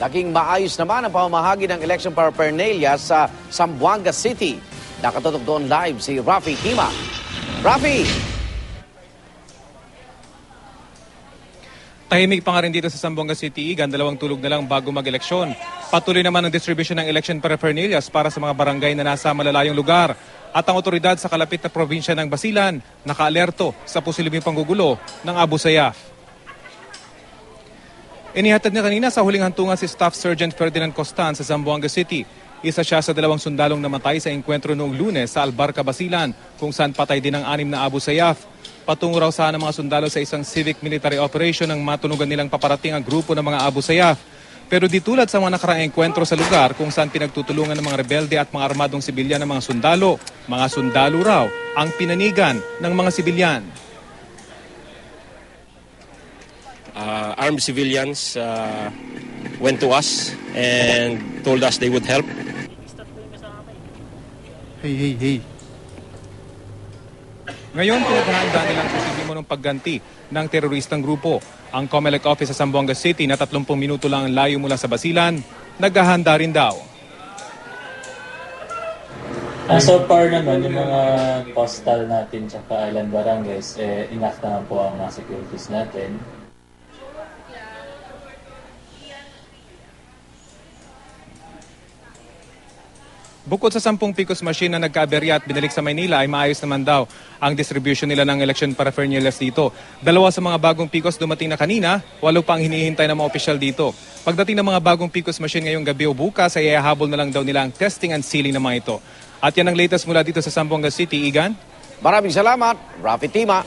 Naging maayos naman ang pamamahagi ng election paraphernalia sa Zamboanga City. Nakatutok doon live si Rafi Tima. Rafi! Tahimik pa nga rin dito sa Zamboanga City, Igan, 2 tulog na lang bago mag-eleksyon. Patuloy naman ang distribution ng election paraphernalias para sa mga barangay na nasa malalayong lugar. At ang otoridad sa kalapit na probinsya ng Basilan, nakaalerto sa posibleng panggugulo ng Abu Sayyaf. Inihatid na kanina sa huling hantungan si Staff Sergeant Ferdinand Costan sa Zamboanga City. Isa siya sa 2 sundalong namatay sa engkwentro noong Lunes sa Albarca, Basilan, kung saan patay din ang 6 na Abu Sayyaf. Patungo raw sana mga sundalo sa isang civic military operation nang matunugan nilang paparating ang grupo ng mga Abu Sayyaf. Pero di tulad sa mga nakaraang engkwentro sa lugar kung saan pinagtutulungan ng mga rebelde at mga armadong sibilyan ng mga sundalo raw ang pinanigan ng mga sibilyan. Armed civilians went to us and told us they would help. Hey. Ngayon, pinaghahanda nilang posibleng ng pagganti ng teroristang grupo. Ang COMELEC office sa Zamboanga City na 30 minuto lang ang layo mula sa Basilan, naghahanda rin daw. So far naman, yung mga coastal natin tsaka island barangays, enough naman po ang mga securities natin. Bukod sa 10 PCOS machine na nagkaaberya at binalik sa Maynila ay maayos naman daw ang distribution nila ng election paraphernalias dito. 2 sa mga bagong PCOS dumating na kanina, 8 pa ang hinihintay ng mga opisyal dito. Pagdating ng mga bagong PCOS machine ngayong gabi o bukas ay ihahabol na lang daw nila ang testing and sealing ng mga ito. At yan ang latest mula dito sa Zamboanga City, Igan. Maraming salamat, Rafi Tima.